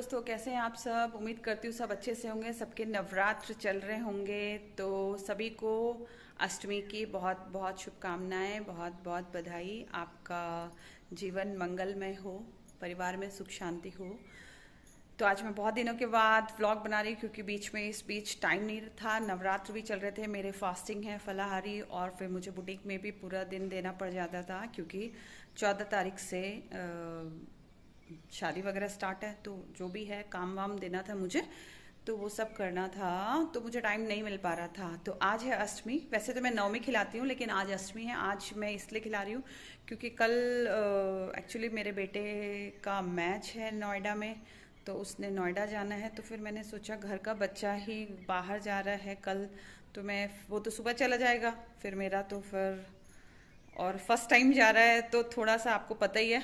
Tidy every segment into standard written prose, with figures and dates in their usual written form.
दोस्तों, कैसे हैं आप सब। उम्मीद करती हूँ सब अच्छे से होंगे। सबके नवरात्र चल रहे होंगे, तो सभी को अष्टमी की बहुत बहुत शुभकामनाएं, बहुत बहुत बधाई। आपका जीवन मंगलमय हो, परिवार में सुख शांति हो। तो आज मैं बहुत दिनों के बाद व्लॉग बना रही हूँ, क्योंकि इस बीच टाइम नहीं था। नवरात्र भी चल रहे थे, मेरे फास्टिंग है फलाहारी, और फिर मुझे बुटीक में भी पूरा दिन देना पड़ जाता था, क्योंकि 14 तारीख से शादी वगैरह स्टार्ट है। तो जो भी है काम वाम देना था मुझे, तो वो सब करना था, तो मुझे टाइम नहीं मिल पा रहा था। तो आज है अष्टमी। वैसे तो मैं नवमी खिलाती हूँ, लेकिन आज अष्टमी है। आज मैं इसलिए खिला रही हूँ क्योंकि कल एक्चुअली मेरे बेटे का मैच है नोएडा में, तो उसने नोएडा जाना है। तो फिर मैंने सोचा घर का बच्चा ही बाहर जा रहा है कल, तो वो तो सुबह चला जाएगा, फिर मेरा तो फिर, और फर्स्ट टाइम जा रहा है तो थोड़ा सा आपको पता ही है,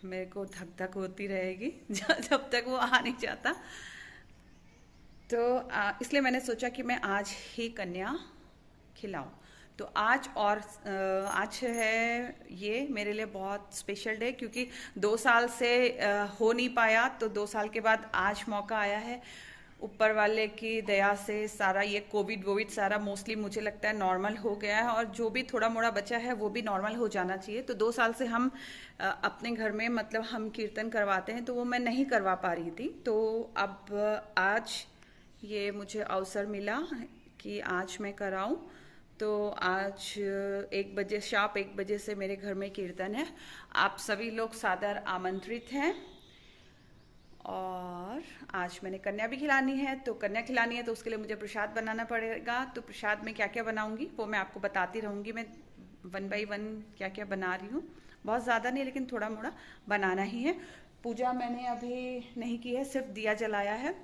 मेरे को धक धक होती रहेगी जब तक वो आ नहीं जाता। तो इसलिए मैंने सोचा कि मैं आज ही कन्या खिलाऊं। तो आज है ये मेरे लिए बहुत स्पेशल डे, क्योंकि 2 साल से हो नहीं पाया, तो 2 साल के बाद आज मौका आया है। ऊपर वाले की दया से सारा ये कोविड सारा मोस्टली मुझे लगता है नॉर्मल हो गया है, और जो भी थोड़ा मोड़ा बचा है वो भी नॉर्मल हो जाना चाहिए। तो 2 साल से हम अपने घर में मतलब हम कीर्तन करवाते हैं, तो वो मैं नहीं करवा पा रही थी। तो अब आज ये मुझे अवसर मिला कि आज मैं कराऊं। तो आज 1 बजे, शार्प 1 बजे से मेरे घर में कीर्तन है। आप सभी लोग सादर आमंत्रित हैं। और आज मैंने कन्या भी खिलानी है, तो कन्या खिलानी है तो उसके लिए मुझे प्रसाद बनाना पड़ेगा। तो प्रसाद में क्या क्या बनाऊंगी वो मैं आपको बताती रहूंगी। मैं 1 बाय 1 क्या क्या बना रही हूँ, बहुत ज़्यादा नहीं, लेकिन थोड़ा मोड़ा बनाना ही है। पूजा मैंने अभी नहीं की है, सिर्फ दिया जलाया है।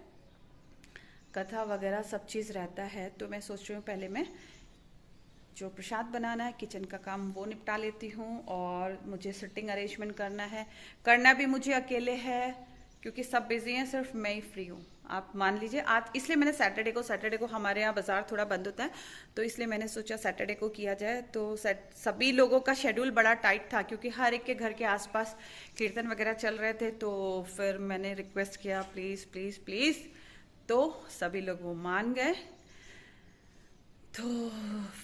कथा वगैरह सब चीज़ रहता है, तो मैं सोच रही हूँ पहले मैं जो प्रसाद बनाना है, किचन का काम वो निपटा लेती हूँ। और मुझे सिटिंग अरेंजमेंट करना भी मुझे अकेले है, क्योंकि सब बिजी हैं, सिर्फ मैं ही फ्री हूँ। आप मान लीजिए आज, इसलिए मैंने सैटरडे को हमारे यहाँ बाजार थोड़ा बंद होता है, तो इसलिए मैंने सोचा सैटरडे को किया जाए। तो सभी लोगों का शेड्यूल बड़ा टाइट था, क्योंकि हर एक के घर के आसपास कीर्तन वगैरह चल रहे थे। तो फिर मैंने रिक्वेस्ट किया, प्लीज़ प्लीज़ प्लीज़, तो सभी लोग वो मान गए। तो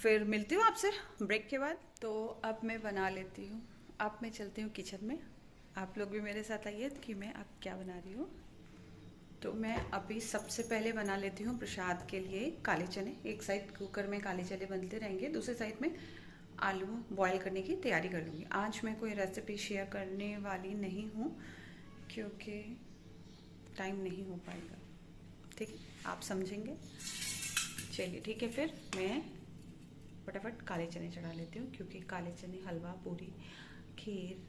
फिर मिलती हूँ आपसे ब्रेक के बाद। तो अब मैं बना लेती हूँ, अब मैं चलती हूँ किचन में। आप लोग भी मेरे साथ आइए कि मैं अब क्या बना रही हूँ। तो मैं अभी सबसे पहले बना लेती हूँ प्रसाद के लिए काले चने। एक साइड कुकर में काले चने बनते रहेंगे, दूसरे साइड में आलू बॉईल करने की तैयारी कर लूँगी। आज मैं कोई रेसिपी शेयर करने वाली नहीं हूँ, क्योंकि टाइम नहीं हो पाएगा। ठीक, आप समझेंगे। चलिए ठीक है, फिर मैं फटाफट काले चने चढ़ा लेती हूँ, क्योंकि काले चने हलवा, पूरी, खीर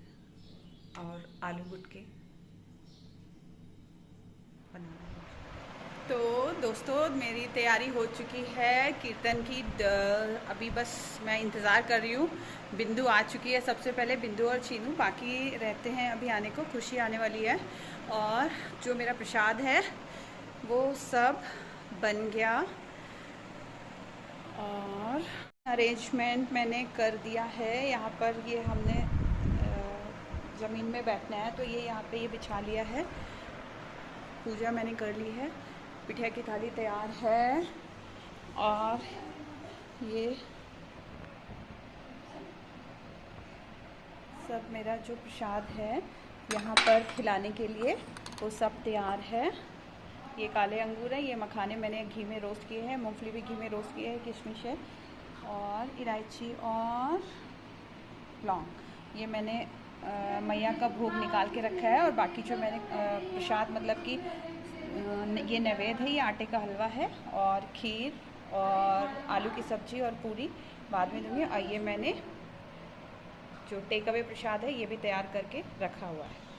और आलू गुटके बनाना है। तो दोस्तों, मेरी तैयारी हो चुकी है कीर्तन की। अभी बस मैं इंतज़ार कर रही हूँ। बिंदु आ चुकी है, सबसे पहले बिंदु और चीनू, बाकी रहते हैं अभी आने को। खुशी आने वाली है। और जो मेरा प्रसाद है वो सब बन गया, और अरेंजमेंट मैंने कर दिया है। यहाँ पर ये हमने ज़मीन में बैठना है, तो ये यहाँ पे ये बिछा लिया है। पूजा मैंने कर ली है, पिठिया की थाली तैयार है, और ये सब मेरा जो प्रसाद है यहाँ पर खिलाने के लिए वो सब तैयार है। ये काले अंगूर है, ये मखाने मैंने घी में रोस्ट किए हैं, मूंगफली भी घी में रोस्ट किए हैं, किशमिश है, और इलायची और लौंग। ये मैंने मैया का भोग निकाल के रखा है। और बाकी जो मैंने प्रसाद मतलब कि ये नैवेद्य है, ये आटे का हलवा है, और खीर और आलू की सब्ज़ी और पूरी बाद में दूँगी। और ये मैंने जो टेक अवे प्रसाद है ये भी तैयार करके रखा हुआ है।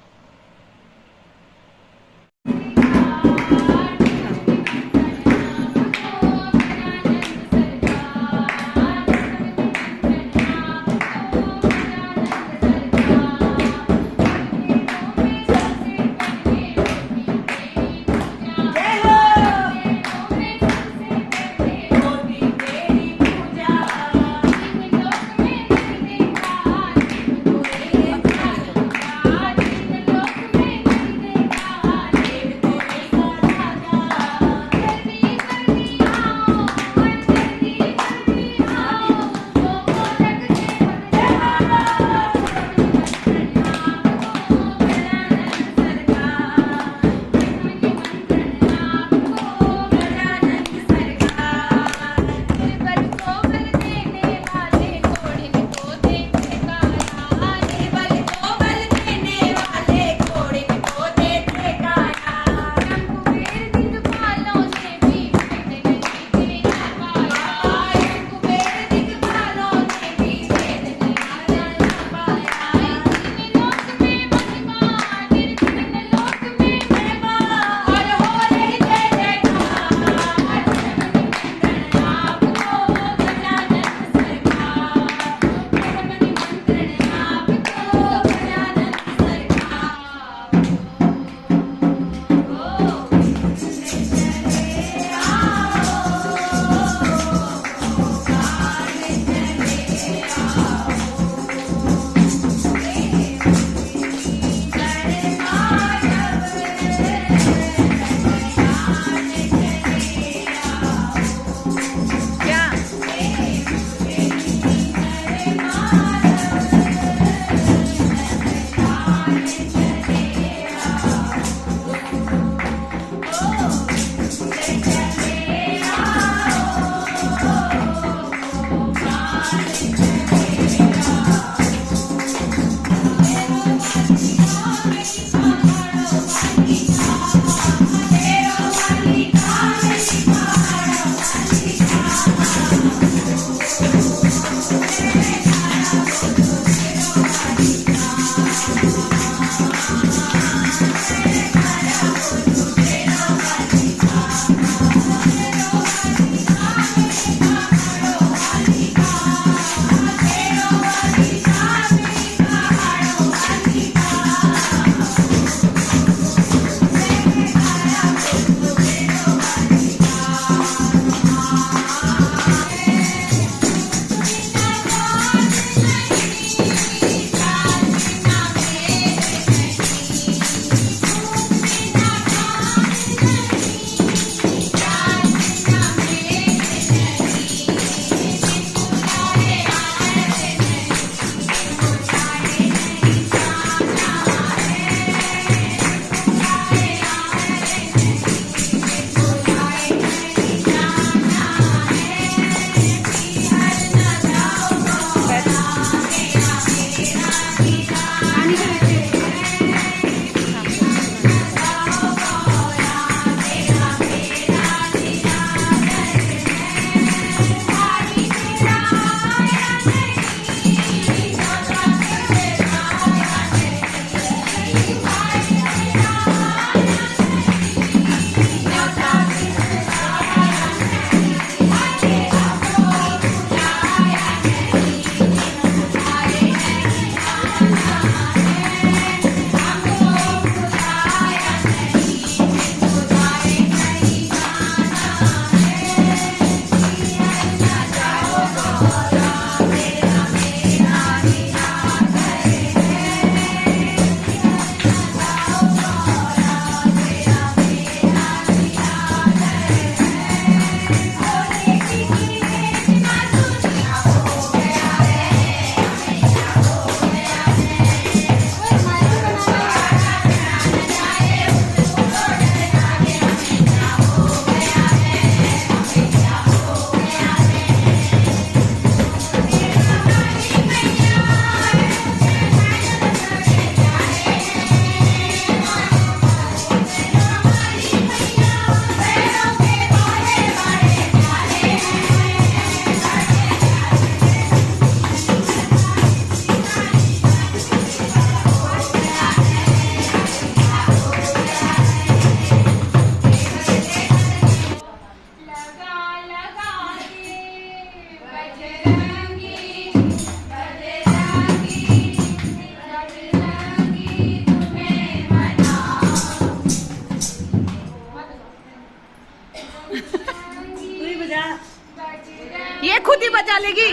ये खुद ही बजा लेगी।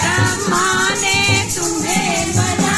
ब्रह्मा ने तुम्हें बनाया।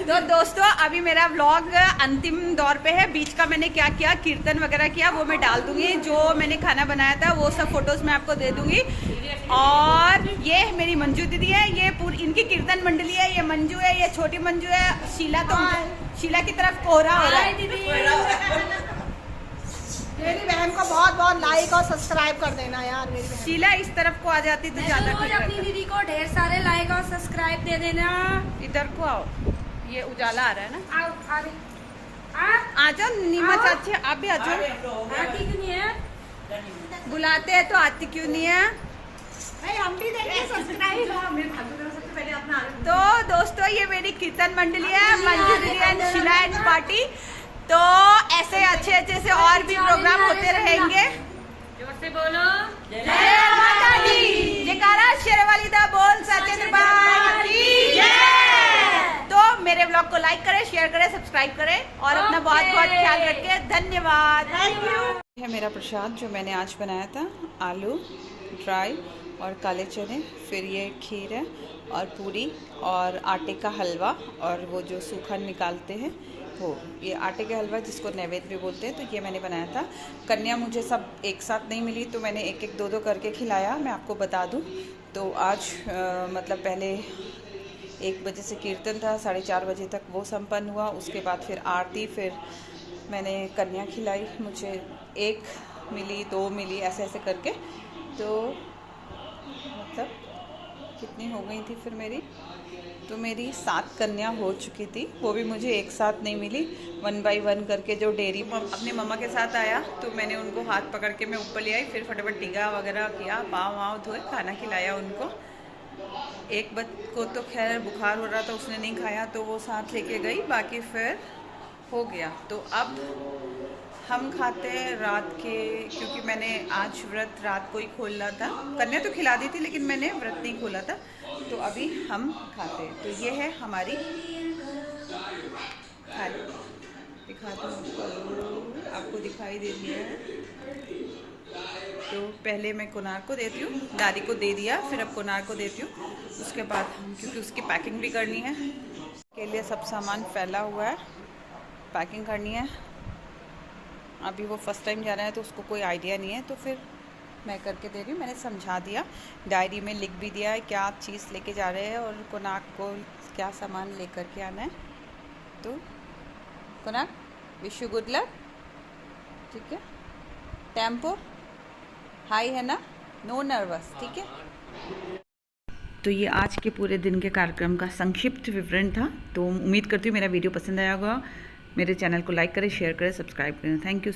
तो दोस्तों अभी मेरा व्लॉग अंतिम दौर पे है। बीच का मैंने क्या किया, कीर्तन वगैरह किया, वो मैं डाल दूंगी। जो मैंने खाना बनाया था वो सब फोटोज मैं आपको दे दूंगी। और ये मेरी मंजू दीदी है, ये पूरी इनकी कीर्तन मंडली है। ये मंजू है, ये छोटी मंजू है। शीला तो शीला की तरफ कोहरा हो रहा है। मेरी बहन को बहुत बहुत लाइक और सब्सक्राइब कर देना यार। मेरी बहन शीला इस तरफ को आ जाती तो ज्यादा ठीक अपनी दीदी को ढेर सारे लाइक और सब्सक्राइब दे देना। इधर को आओ, ये उजाला आ रहा है ना। आओ आ जाओ नीमा चाची, आप भी आ जाओ। आती क्यों नहीं है? बुलाते हैं तो आती क्यों नहीं है? भाई हम भी देंगे सब्सक्राइब। तो दोस्तों ये मेरी कीर्तन मंडली है, मंजू दीदी एंड शीला एंड पार्टी। तो ऐसे अच्छे से और भी प्रोग्राम होते रहेंगे। जोर से बोलो जय माता दी, जयकारा शेरवाली दा बोल सच्चे दरबार की जय। तो मेरे ब्लॉग को लाइक करें, शेयर करें, सब्सक्राइब करें और अपना बहुत बहुत ख्याल रखें। धन्यवाद। Thank you. है मेरा प्रसाद जो मैंने आज बनाया था, आलू ड्राई और काले चने, फिर ये खीर है और पूरी और आटे का हलवा और वो जो सूखा निकालते हैं वो, ये आटे का हलवा जिसको नैवेद्य भी बोलते हैं। तो ये मैंने बनाया था। कन्या मुझे सब एक साथ नहीं मिली तो मैंने एक एक दो करके खिलाया। मैं आपको बता दूं तो आज मतलब पहले 1 बजे से कीर्तन था, 4:30 बजे तक वो संपन्न हुआ। उसके बाद फिर आरती, फिर मैंने कन्या खिलाई। मुझे 1 मिली, 2 मिली, ऐसे ऐसे करके। तो मतलब कितनी हो गई थी फिर तो मेरी 7 कन्या हो चुकी थी। वो भी मुझे एक साथ नहीं मिली, 1 बाय 1 करके। जो डेयरी अपने मम्मा के साथ आया तो मैंने उनको हाथ पकड़ के मैं ऊपर ले आई, फिर फटाफट टीका वगैरह किया, पाँव वाँव धोए, खाना खिलाया उनको। एक बच्चे को तो खैर बुखार हो रहा था, उसने नहीं खाया तो वो साथ लेके गई, बाकी फिर हो गया। तो अब हम खाते हैं रात के, क्योंकि मैंने आज व्रत रात को ही खोलना था। कन्या तो खिला दी थी लेकिन मैंने व्रत नहीं खोला था, तो अभी हम खाते हैं। तो ये है हमारी थाली, दिखा दो आपको, दिखाई दे रही है। तो पहले मैं कुनार को देती हूँ, दादी को दे दिया, फिर अब कुनार को देती हूँ। उसके बाद हम, क्योंकि उसकी पैकिंग भी करनी है, के लिए सब सामान फैला हुआ है, पैकिंग करनी है। अभी वो फर्स्ट टाइम जा रहा है तो उसको कोई आइडिया नहीं है, तो फिर मैं करके दे रही हूँ। मैंने समझा दिया, डायरी में लिख भी दिया है क्या चीज़ लेके जा रहे हैं और कुनाक को क्या सामान लेकर के आना है। तो कुनाक, विश यू गुड लक, ठीक है। टेम्पो हाई है ना, नो नर्वस, ठीक है। तो ये आज के पूरे दिन के कार्यक्रम का संक्षिप्त विवरण था। तो उम्मीद करती हूँ मेरा वीडियो पसंद आया होगा। मेरे चैनल को लाइक करें, शेयर करें, सब्सक्राइब करें। Thank you.